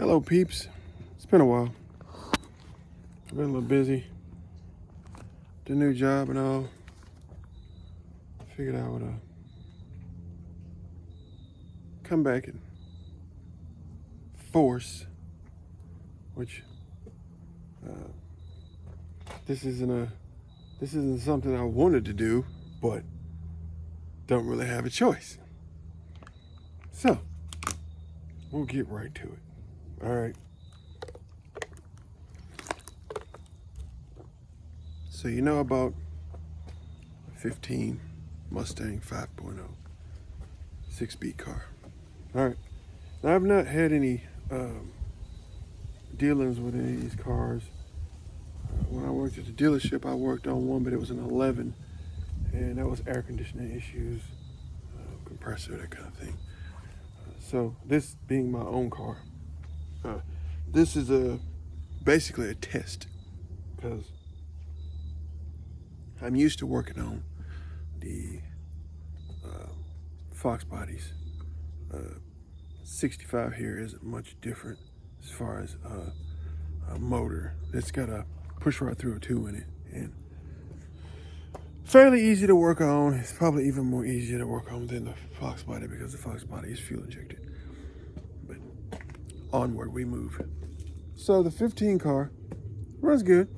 Hello, peeps. It's been a while. I've been a little busy. The new job and all. Figured I would come back and force, which this isn't something I wanted to do, but don't really have a choice. So we'll get right to it. All right. So you know about 15 Mustang 5.0 6-speed car. All right. Now I've not had any dealings with any of these cars. When I worked at the dealership, I worked on one, but it was an 11, and that was air conditioning issues, compressor, that kind of thing. So this being my own car, this is basically a test, because I'm used to working on the Fox bodies. 65 here isn't much different as far as a motor. It's got a push right through a 2 in it, and fairly easy to work on. It's probably even more easier to work on than the Fox body because the Fox body is fuel injected. But onward we move. So the 15 car runs good.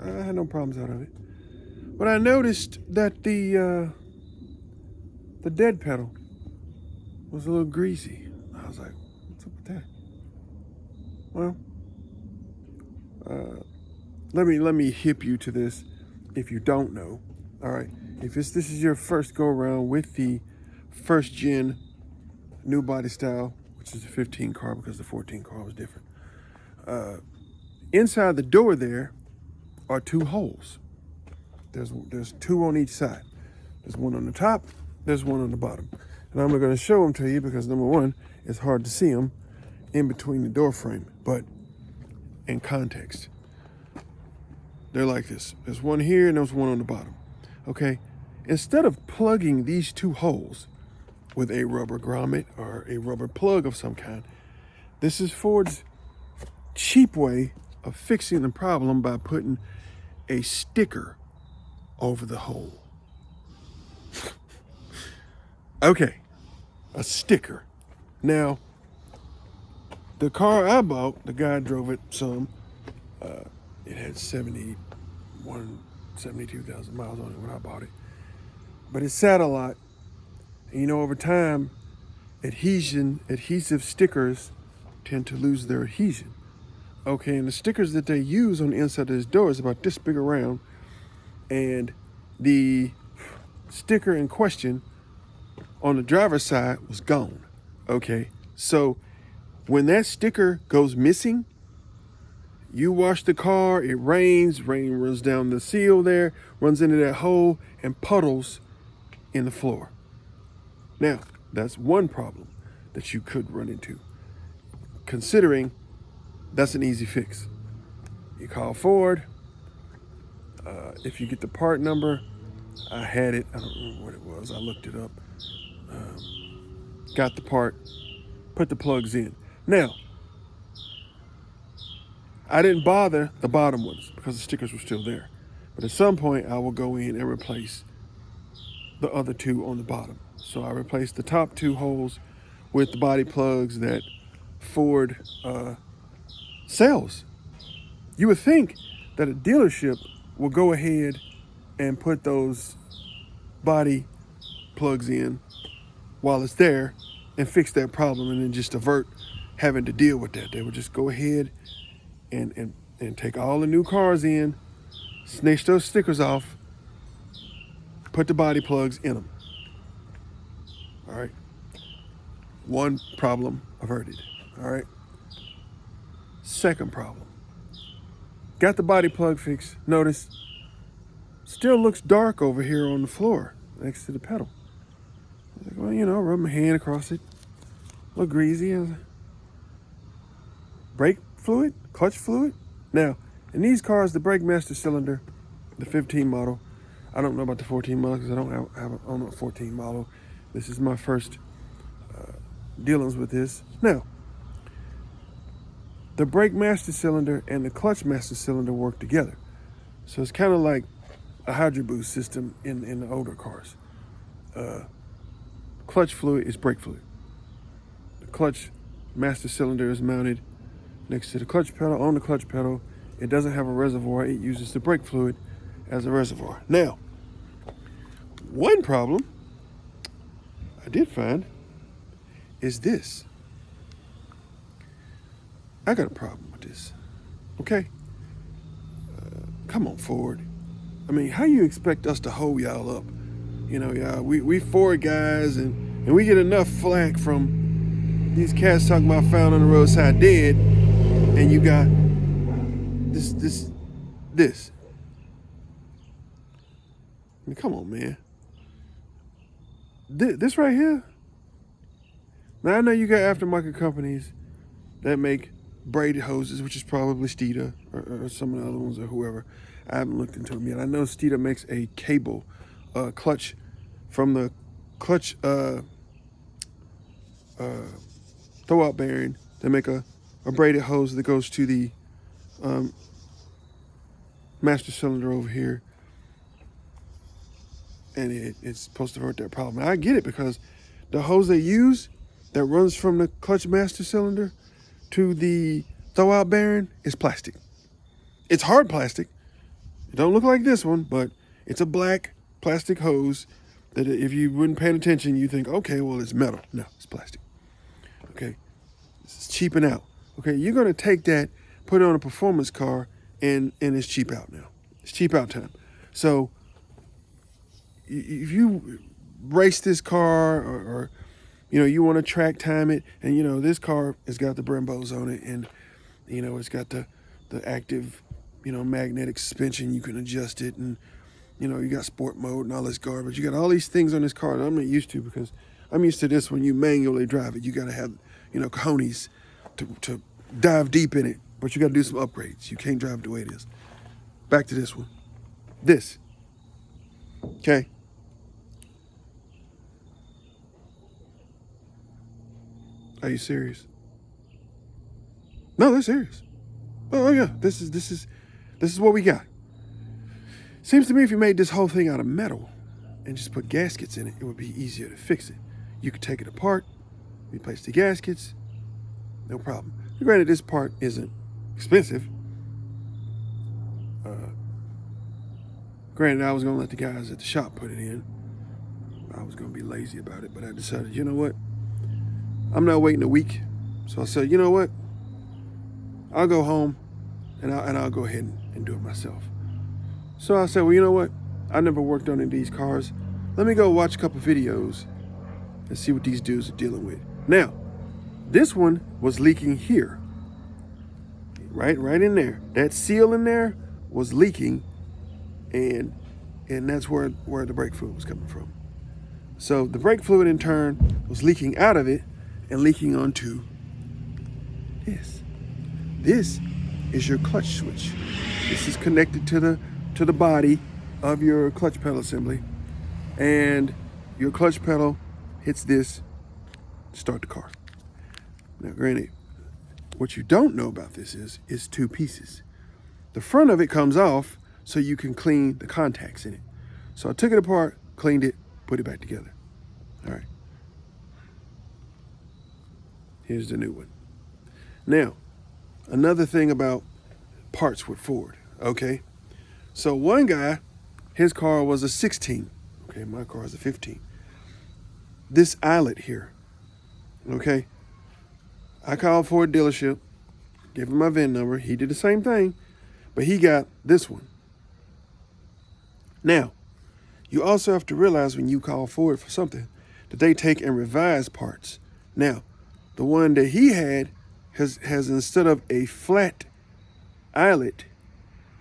I had no problems out of it. But I noticed that the dead pedal was a little greasy. I was like, what's up with that? Well, let me hip you to this if you don't know. All right, if this is your first go around with the first gen new body style, which is the 15 car because the 14 car was different. Inside the door there are 2 holes. There's 2 on each side. There's one on the top, there's one on the bottom. And I'm not going to show them to you because number one, it's hard to see them in between the door frame. But in context, they're like this. There's one here and there's one on the bottom. Okay? Instead of plugging these 2 holes with a rubber grommet or a rubber plug of some kind, this is Ford's cheap way of fixing the problem by putting a sticker over the hole. Okay, a sticker. Now, the car I bought, the guy drove it some. It had 72,000 miles on it when I bought it. But it sat a lot. And you know, over time, adhesive stickers tend to lose their adhesion. Okay, and the stickers that they use on the inside of this door is about this big around. And the sticker in question on the driver's side was gone. Okay, so when that sticker goes missing, you wash the car, it rains, rain runs down the seal there, runs into that hole, and puddles in the floor. Now, that's one problem that you could run into, considering that's an easy fix. You call Ford. If you get the part number, I had it. I don't remember what it was. I looked it up. Got the part, put the plugs in. Now, I didn't bother the bottom ones because the stickers were still there. But at some point, I will go in and replace the other 2 on the bottom. So I replaced the top 2 holes with the body plugs that Ford sells. You would think that a dealership will go ahead and put those body plugs in while it's there and fix that problem and then just avert having to deal with that. They would just go ahead and take all the new cars in, snatch those stickers off, put the body plugs in them. All right. One problem averted. All right. Second problem. Got the body plug fixed. Notice, still looks dark over here on the floor next to the pedal. I was like, well, you know, rub my hand across it. Look greasy. Brake fluid, clutch fluid. Now, in these cars, the brake master cylinder, the 15 model, I don't know about the 14 model because I don't own a 14 model. This is my first dealings with this. Now, the brake master cylinder and the clutch master cylinder work together. So it's kind of like a Hydro Boost system in the older cars. Clutch fluid is brake fluid. The clutch master cylinder is mounted next to the clutch pedal, on the clutch pedal. It doesn't have a reservoir. It uses the brake fluid as a reservoir. Now, one problem I did find is this. I got a problem with this. Okay? Come on, Ford. I mean, how you expect us to hold y'all up? You know, y'all, we Ford guys, and we get enough flack from these cats talking about found on the roadside dead, and you got this. I mean, come on, man. This right here. Now, I know you got aftermarket companies that make braided hoses, which is probably Steeda or some of the other ones or whoever. I haven't looked into them yet. I know Steeda makes a cable clutch from the clutch throwout bearing. They make a braided hose that goes to the master cylinder over here, and it's supposed to hurt that problem. And I get it, because the hose they use that runs from the clutch master cylinder to the throwout bearing is plastic. It's hard plastic. It don't look like this one, but it's a black plastic hose that if you weren't paying attention, you think, okay, well, it's metal. No, it's plastic. Okay, it's cheaping out. Okay, you're gonna take that, put it on a performance car, and it's cheap out now. It's cheap out time. So if you race this car, or you know, you want to track time it, and you know, this car has got the Brembos on it, and you know, it's got the active, you know, magnetic suspension. You can adjust it, and you know, you got sport mode and all this garbage. You got all these things on this car that I'm not used to, because I'm used to this when you manually drive it. You got to have, you know, cojones to dive deep in it, but you got to do some upgrades. You can't drive it the way it is. Back to this one. This. Okay. Are you serious? No, they're serious. Oh yeah, this is what we got. Seems to me if you made this whole thing out of metal and just put gaskets in it, it would be easier to fix it. You could take it apart, replace the gaskets, no problem. Granted, this part isn't expensive. Granted, I was gonna let the guys at the shop put it in. I was gonna be lazy about it, but I decided, you know what? I'm not waiting a week. So I said, you know what? I'll go home and I'll go ahead and do it myself. So I said, well, you know what? I never worked on any of these cars. Let me go watch a couple videos and see what these dudes are dealing with. Now, this one was leaking here. Right in there. That seal in there was leaking, and that's where the brake fluid was coming from. So the brake fluid in turn was leaking out of it and leaking onto this. This is your clutch switch. This is connected to the body of your clutch pedal assembly, and your clutch pedal hits this to start the car. Now, granted, what you don't know about this is two pieces. The front of it comes off so you can clean the contacts in it. So I took it apart, cleaned it, put it back together. All right. Here's the new one. Now, another thing about parts with Ford, okay? So one guy, his car was a 16. Okay, my car is a 15. This eyelet here, okay? I called Ford dealership, gave him my VIN number. He did the same thing, but he got this one. Now, you also have to realize when you call Ford for something that they take and revise parts. Now, the one that he had has instead of a flat eyelet,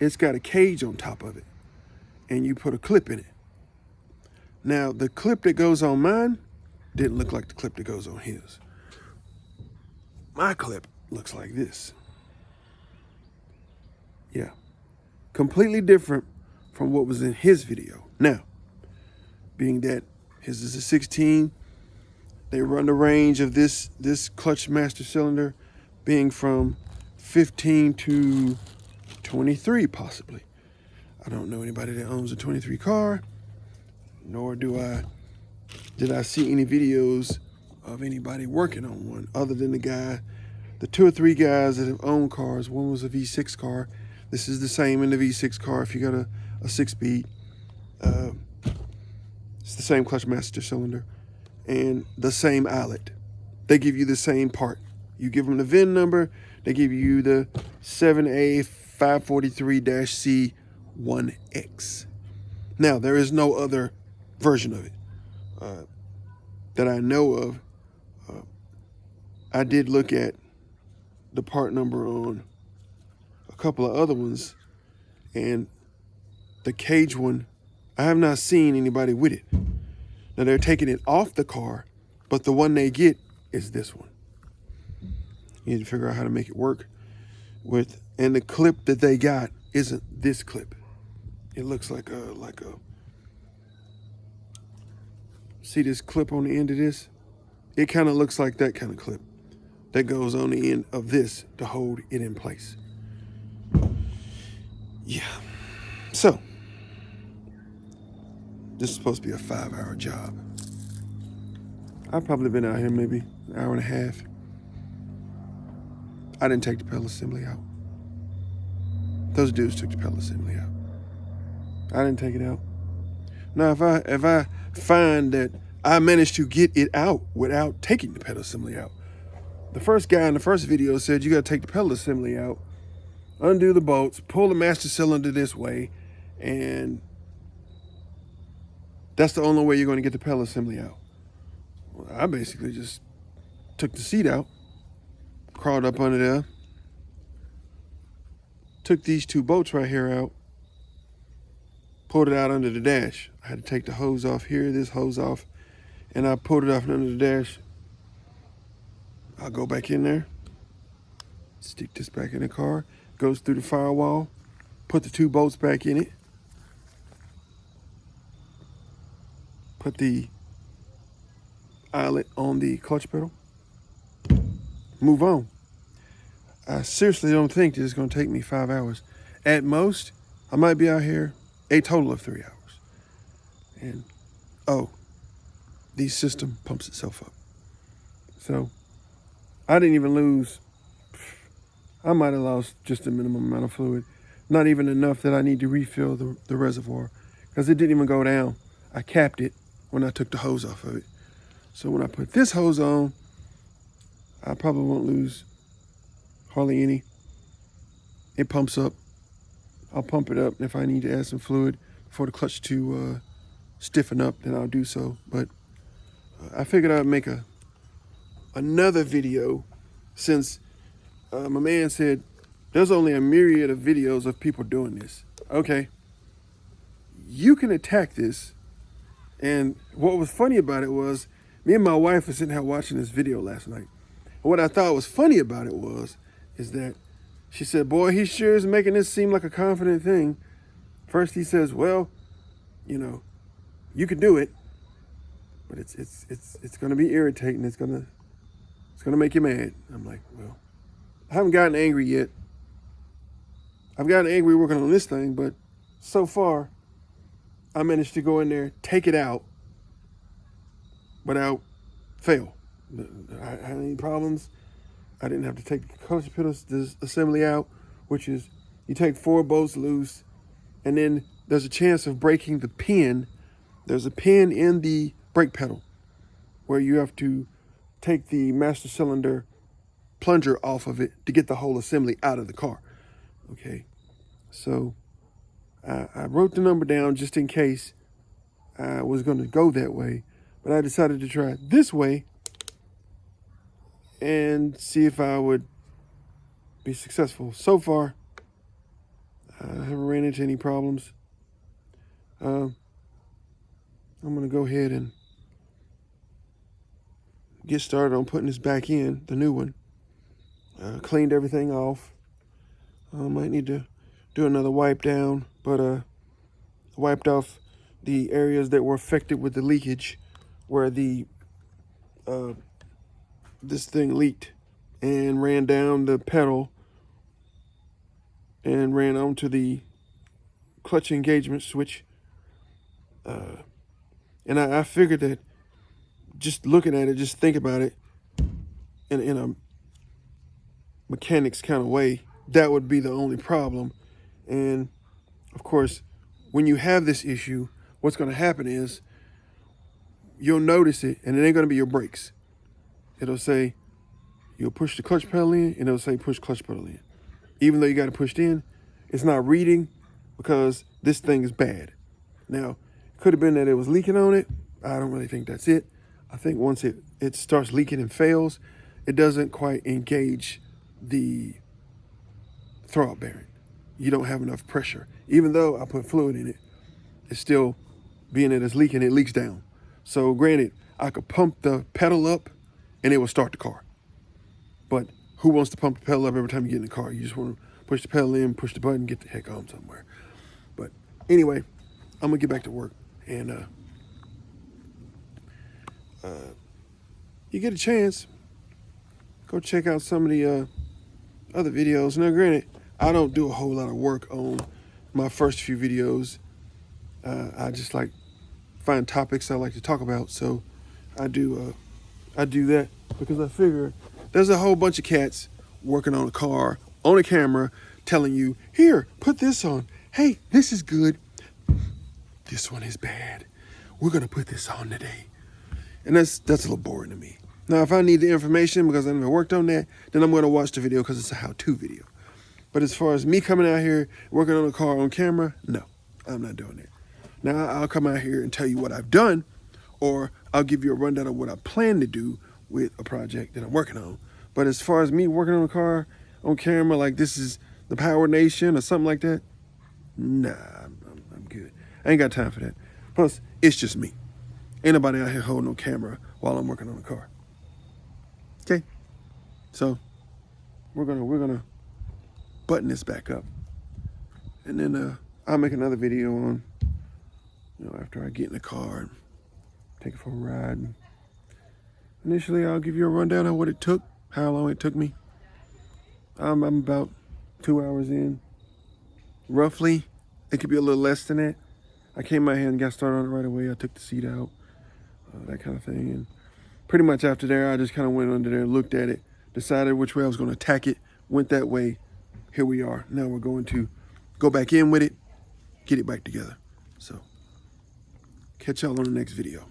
it's got a cage on top of it, and you put a clip in it. Now, the clip that goes on mine didn't look like the clip that goes on his. My clip looks like this. Yeah, completely different from what was in his video. Now, being that his is a 16, they run the range of this clutch master cylinder being from 15 to 23 possibly. I don't know anybody that owns a 23 car, nor did I see any videos of anybody working on one other than the 2 or 3 guys that have owned cars. One was a V6 car. This is the same in the V6 car. If you got a 6-speed, it's the same clutch master cylinder and the same eyelet. They give you the same part. You give them the VIN number, they give you the 7A543-C1X. Now, there is no other version of it that I know of. I did look at the part number on a couple of other ones, and the cage one, I have not seen anybody with it. Now, they're taking it off the car, but the one they get is this one. You need to figure out how to make it work with, and the clip that they got isn't this clip. It looks like a see this clip on the end of this? It kind of looks like that kind of clip that goes on the end of this to hold it in place. Yeah. So, this is supposed to be a 5-hour job. I've probably been out here maybe an hour and a half. I didn't take the pedal assembly out. Those dudes took the pedal assembly out. I didn't take it out. Now, if I find that I managed to get it out without taking the pedal assembly out, the first guy in the first video said you got to take the pedal assembly out, undo the bolts, pull the master cylinder this way, and that's the only way you're going to get the pedal assembly out. Well, I basically just took the seat out, crawled up under there, took these 2 bolts right here out, pulled it out under the dash. I had to take the hose off here, this hose off, and I pulled it off under the dash. I'll go back in there, stick this back in the car, goes through the firewall, put the 2 bolts back in it, put the eyelet on the clutch pedal, move on. I seriously don't think this is going to take me 5 hours. At most, I might be out here a total of 3 hours. And, the system pumps itself up. So, I didn't even lose. I might have lost just a minimum amount of fluid. Not even enough that I need to refill the reservoir, because it didn't even go down. I capped it when I took the hose off of it. So when I put this hose on, I probably won't lose hardly any. It pumps up. I'll pump it up, and if I need to add some fluid for the clutch to stiffen up, then I'll do so. But I figured I'd make another video, since my man said there's only a myriad of videos of people doing this. Okay, you can attack this. And what was funny about it was, me and my wife were sitting here watching this video last night. And what I thought was funny about it is that she said, boy, he sure is making this seem like a confident thing. First he says, well, you can do it, but it's gonna be irritating. It's gonna make you mad. I'm like, well, I haven't gotten angry yet. I've gotten angry working on this thing, but so far, I managed to go in there, take it out without fail. I had any problems. I didn't have to take the clutch pedal assembly out, which is you take 4 bolts loose, and then there's a chance of breaking the pin. There's a pin in the brake pedal where you have to take the master cylinder plunger off of it to get the whole assembly out of the car. Okay, so I wrote the number down just in case I was going to go that way, but I decided to try it this way and see if I would be successful. So far, I haven't ran into any problems. I'm going to go ahead and get started on putting this back in, the new one. Cleaned everything off. I might need to do another wipe down, but wiped off the areas that were affected with the leakage, where the this thing leaked, and ran down the pedal and ran onto the clutch engagement switch. And I figured that just looking at it, just think about it in a mechanics kind of way, that would be the only problem. And of course, when you have this issue, what's going to happen is you'll notice it, and it ain't going to be your brakes. It'll say you'll push the clutch pedal in, and it'll say push clutch pedal in. Even though you got it pushed in, it's not reading because this thing is bad. Now, it could have been that it was leaking on it. I don't really think that's it. I think once it starts leaking and fails, it doesn't quite engage the throwout bearing. You don't have enough pressure. Even though I put fluid in it, it's still, being that it's leaking, it leaks down. So granted, I could pump the pedal up and it will start the car. But who wants to pump the pedal up every time you get in the car? You just want to push the pedal in, push the button, get the heck on somewhere. But anyway, I'm going to get back to work. And you get a chance, go check out some of the other videos. Now granted, I don't do a whole lot of work on my first few videos. I just like find topics I like to talk about. So I do that because I figure there's a whole bunch of cats working on a car, on a camera, telling you, here, put this on. Hey, this is good. This one is bad. We're going to put this on today. And that's a little boring to me. Now, if I need the information because I never worked on that, then I'm going to watch the video because it's a how-to video. But as far as me coming out here, working on a car on camera, no, I'm not doing that. Now, I'll come out here and tell you what I've done, or I'll give you a rundown of what I plan to do with a project that I'm working on. But as far as me working on a car on camera, like this is the Power Nation or something like that, nah, I'm good. I ain't got time for that. Plus, it's just me. Ain't nobody out here holding no camera while I'm working on a car. Okay, so we're gonna button this back up, and then I'll make another video on, after I get in the car and take it for a ride. And initially, I'll give you a rundown of what it took, how long it took me. I'm about 2 hours in, roughly. It could be a little less than that. I came out here and got started on it right away. I took the seat out, that kind of thing. And pretty much after there, I just kind of went under there, looked at it, decided which way I was going to attack it, went that way. Here we are. Now we're going to go back in with it, get it back together. So catch y'all on the next video.